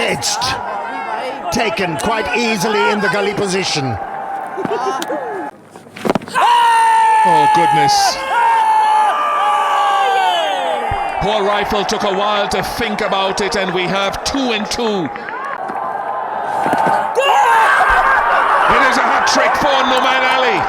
Edged. Taken quite easily in the gully position. Oh, goodness. Poor Rifle took a while to think about it, and we have 2 and 2. It is a hat trick for Nouman Ali.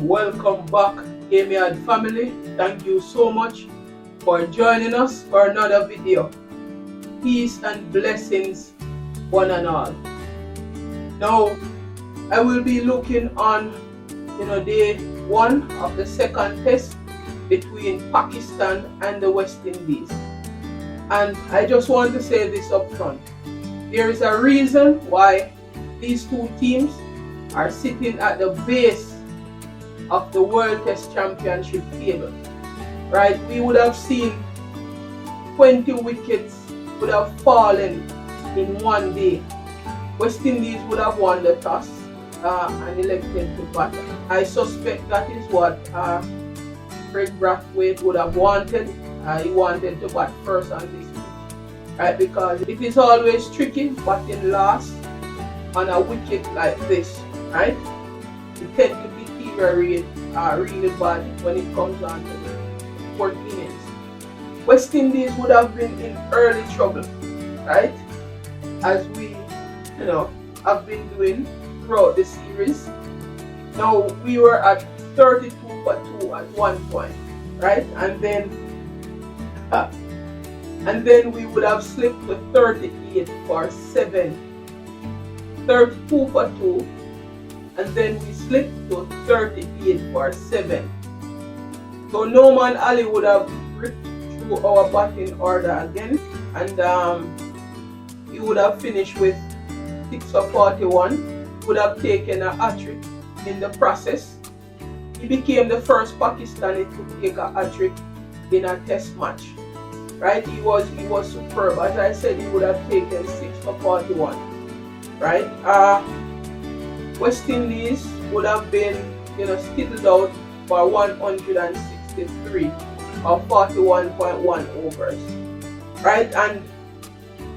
Welcome back, Amiad family. Thank you so much for joining us for another video. Peace and blessings one and all. Now, I will be looking on day 1 of the second test between Pakistan and the West Indies. And I just want to say this up front. There is a reason why these two teams are sitting at the base of the World Test Championship table, right? We would have seen 20 wickets would have fallen in one day. West Indies would have won the toss and elected to bat. I suspect that is what Fred Brathwaite would have wanted. He wanted to bat first on this pitch, right? Because it is always tricky batting last on a wicket like this, right? It tends to deteriorate really bad when it comes on to the fourth innings. West Indies would have been in early trouble, right? As we, have been doing throughout the series. Now we were at 32 for 2 at one point, right? And then we would have slipped to 38 for 7, 32 for 2. And then we slipped to 38 for 7. So Nouman Ali would have ripped through our batting order again, and he would have finished with 6 for 41, would have taken a hat-trick in the process. He became the first Pakistani to take a hat-trick in a test match, right? He was superb. As I said, he would have taken 6 for 41, right? West Indies would have been, skittled out for 163 or 41.1 overs, right? And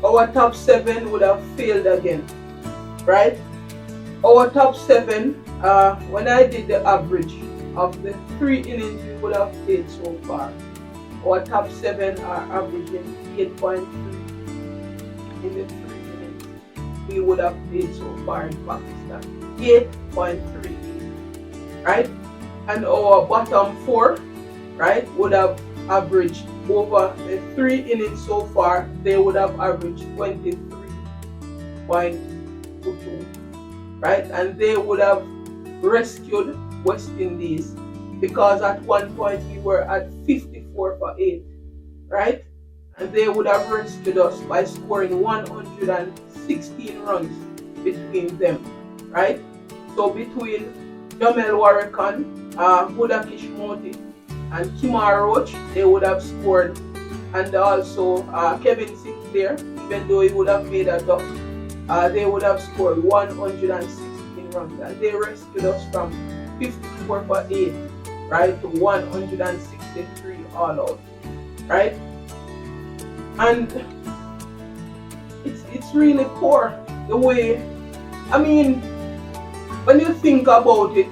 our top 7 would have failed again, right? Our top 7, when I did the average of the 3 innings we would have played so far, our top 7 are averaging 8.3 in the 3 innings we would have played so far in Pakistan. 8.3, right? And our bottom 4, right, would have averaged over the 3 innings so far, they would have averaged 23.22, right? And they would have rescued West Indies because at one point we were at 54 for 8, right? And they would have rescued us by scoring 116 runs between them, right? So between Jamel Warrican, Huda Kishmoti, and Kimar Roach, they would have scored, and also Kevin Sinclair, even though he would have made a duck, they would have scored 116 runs, and they rescued us from 54 for 8, right, to 163 all out, right? And it's really poor the way, when you think about it,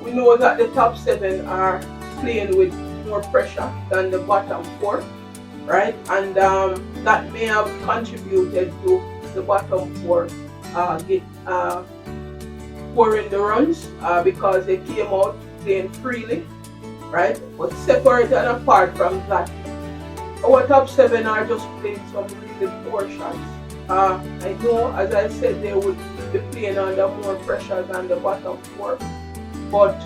we know that the top 7 are playing with more pressure than the bottom 4, right? And that may have contributed to the bottom 4 scoring the runs because they came out playing freely, right? But separate and apart from that, our top 7 are just playing some really poor shots. I know, as I said, they would be playing under more pressure than the bottom 4, but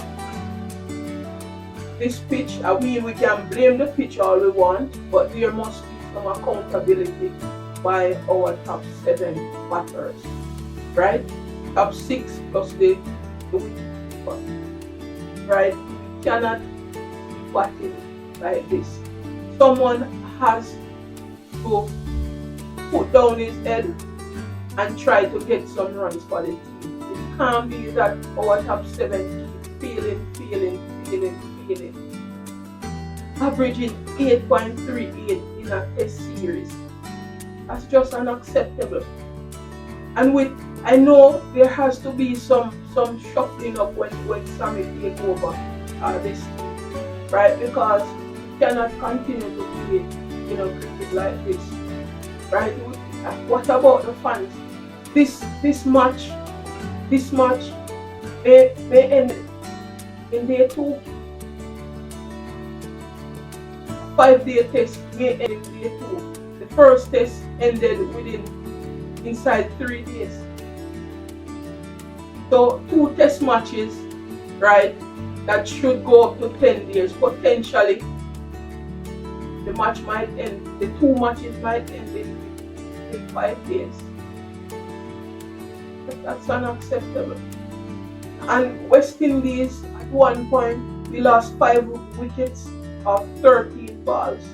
this pitch, we can blame the pitch all we want, but there must be some accountability by our top 7 batters, right? Top 6 plus the wicketkeeper. right? We cannot be batting like this. Someone has to put down his head and try to get some runs for the team. It can't be that our top 7 keep feeling, averaging 8.38 in a test series. That's just unacceptable. And I know there has to be some shuffling up when Sammy take over this team, right? Because we cannot continue to play, cricket like this, right? What about the fans? This match may end in day 2. 5-day test may end in day 2. The first test ended inside 3 days. So 2 test matches, right, that should go up to 10 days. Potentially, the 2 matches might end in 5 days. But that's unacceptable. And West Indies, at one point, we lost 5 wickets of 13 balls.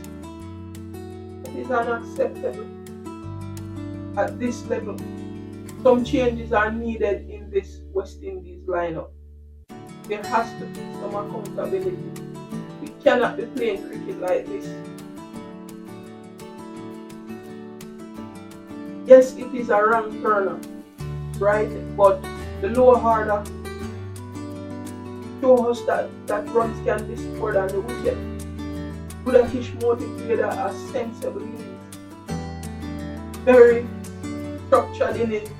It is unacceptable at this level. Some changes are needed in this West Indies lineup. There has to be some accountability. We cannot be playing cricket like this. Yes, it is a wrong turner, right? But the lower order show us that runs can be scored on the wicket. Budakish played a sensible innings, very structured innings,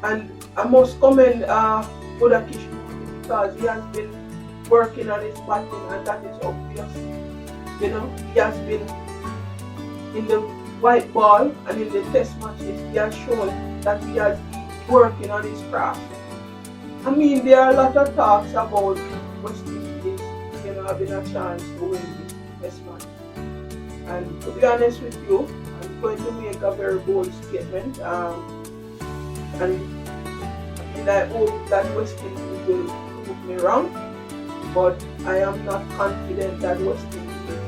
and I must commend Budakish because he has been working on his batting, and that is obvious. He has been in the white ball and in the test matches. He has shown that he has been working on his craft. I mean, there are a lot of talks about West Indies, having a chance to win this test match. And to be honest with you, I'm going to make a very bold statement. And I hope that West Indies will prove me wrong. But I am not confident that West Indies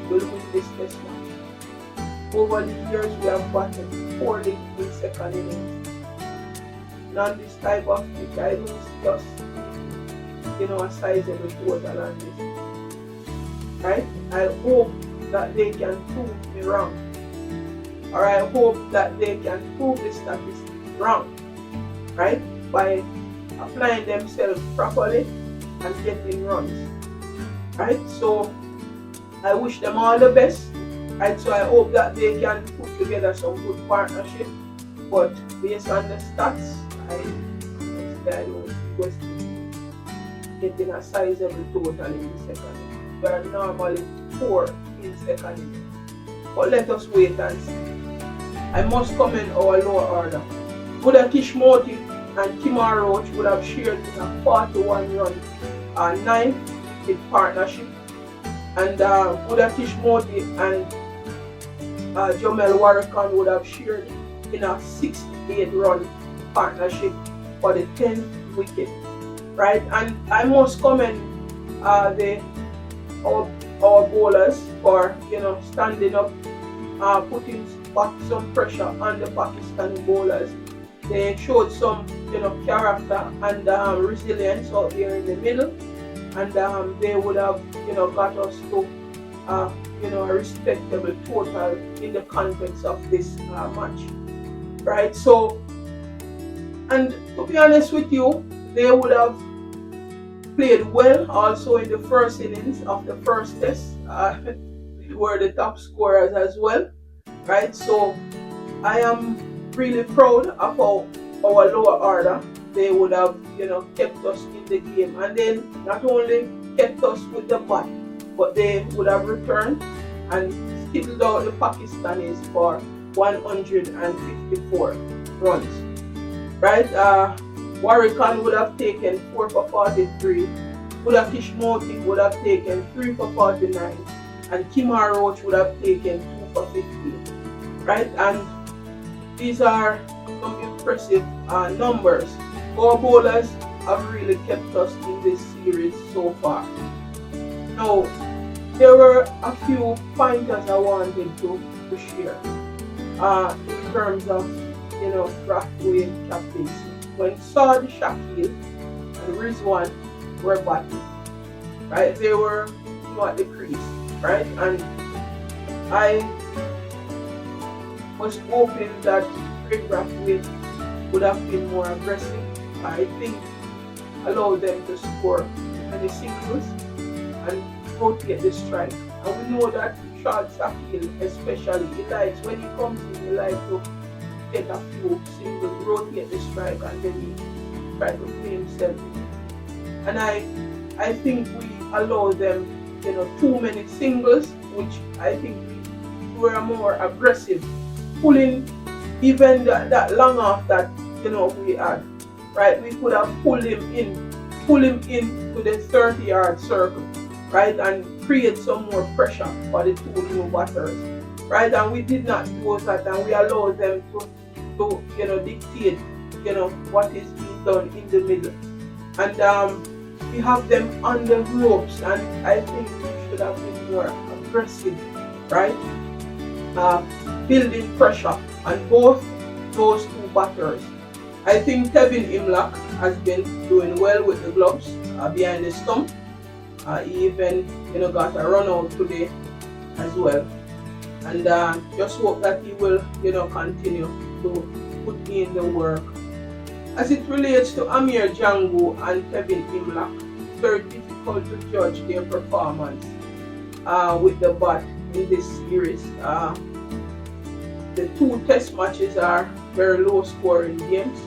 will win this test match. Over the years, we have batted poorly in second innings. On this type of pitch, I don't just a sizable total on this. Right? I hope that they can prove me wrong. Or I hope that they can prove the statistics wrong. Right? By applying themselves properly and getting runs. Right? So I wish them all the best. Right? So I hope that they can put together some good partnership. But based on the stats, I don't see West Indies getting a sizable total in the second inning. We are normally 4 in second inning. But let us wait and see. I must commend our lower order. Budakish Moti and Kimar Roach would have shared in a 41-run 9-wicket partnership. And Budakish Moti and Jomel Warrikan would have shared in a 68-run partnership for the 10th wicket, right? And I must commend our bowlers for standing up, putting some pressure on the Pakistani bowlers. They showed some character and resilience out there in the middle, and they would have got us to a respectable total in the context of this match, right? So, and to be honest with you, they would have played well also in the first innings of the first test. They were the top scorers as well, right? So I am really proud of our lower order. They would have kept us in the game, and then not only kept us with the bat, but they would have returned and skittled out the Pakistanis for 154 runs. Right? Warrikan would have taken 4 for 43, Budakish Moti would have taken 3 for 49, and Kimar Roach would have taken 2 for 15. Right? And these are some impressive numbers. Our bowlers have really kept us in this series so far. Now, there were a few pointers I wanted to share in terms of, Brathwaite captaincy. When Saad, Shakil, and Rizwan were batting, right? They were at the crease, right? And I was hoping that Craig Brathwaite would have been more aggressive. I think allowed them to score many singles and rotate the strike. And we know that Shad Shakil especially, he likes, when he comes in, he likes to take a few singles, rotate the strike, and then he try to play himself. And I think we allow them, too many singles, which I think we were more aggressive, pulling even that long off that we had, right? We could have pulled him in to the 30-yard circle, right, and create some more pressure for the two new batters, right? And we did not do that, and we allowed them to dictate, what is being done in the middle, and we have them on the ropes, and I think we should have been more aggressive, right? Building pressure on both those two batters. I think Tevin Imlach has been doing well with the gloves behind the stump. He even got a run out today as well, and just hope that he will continue to put in the work. As it relates to Amir Django and Tevin Imlach, it's very difficult to judge their performance with the bat in this series. The two test matches are very low scoring games,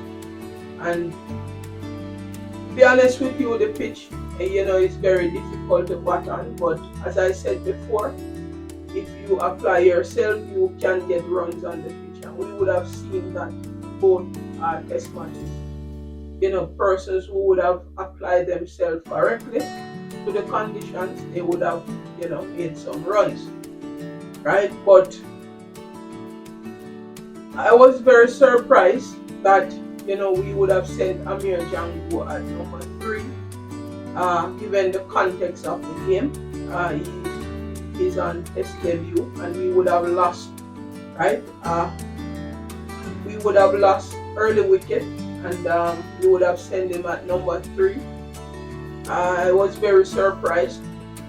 and to be honest with you, the pitch is very difficult to bat on, but as I said before, if you apply yourself, you can get runs on the pitch, and we would have seen that both test matches. Persons who would have applied themselves correctly to the conditions, they would have made some runs, right? But I was very surprised that we would have sent Amir Django at number 3, given the context of the game. He is on test debut, and we would have lost, right? We would have lost early wicket, and we would have sent him at number 3. I was very surprised.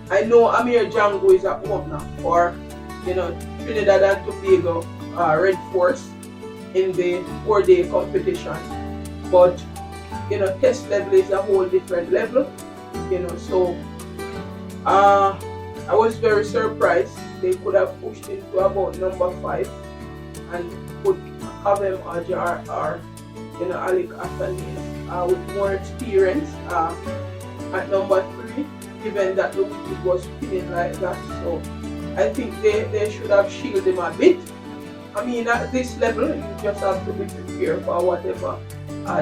I know Amir Django is an opener for Trinidad and Tobago Red Force in the 4-day competition, but test level is a whole different level, so I was very surprised. They could have pushed him to about number 5 and put Kavem Ajar or Alec Athanaze with more experience at number 3, given that the wicket was spinning like that. So I think they should have shielded him a bit. I mean, at this level, you just have to be prepared for whatever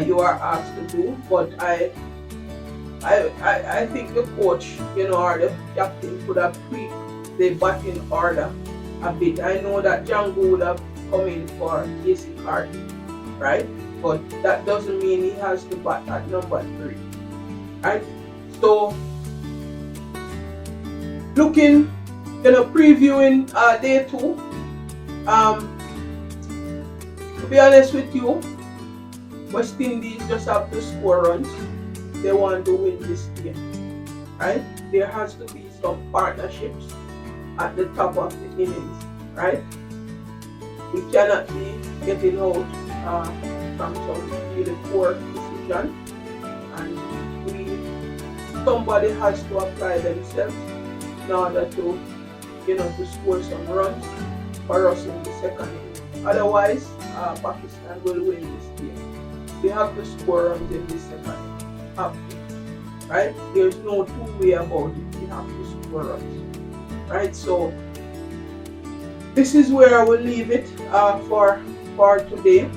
you are asked to do. But I think the coach, or the captain could have tweaked the batting order a bit. I know that Django would have come in for Casey Carty, right? But that doesn't mean he has to bat at number 3, right? So, looking, previewing day 2. To be honest with you, West Indies just have to score runs. They want to win this game, right? There has to be some partnerships at the top of the innings, right? We cannot be getting out from some really poor decision, and somebody has to apply themselves in order to to score some runs for us in the second inning. Otherwise, Pakistan will win this game. We have to score runs in the second inning. Have to, right? There's no two-way about it. We have to score runs, right? So this is where I will leave it for today.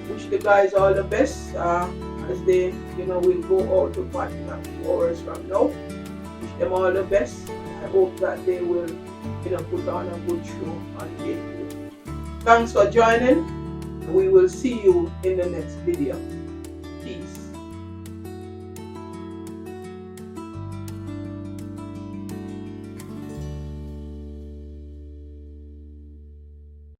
Wish the guys all the best as they will go out to bat in a few hours from now. Wish them all the best. I hope that they will put on a good show on day 2. Thanks for joining. We will see you in the next video. Peace.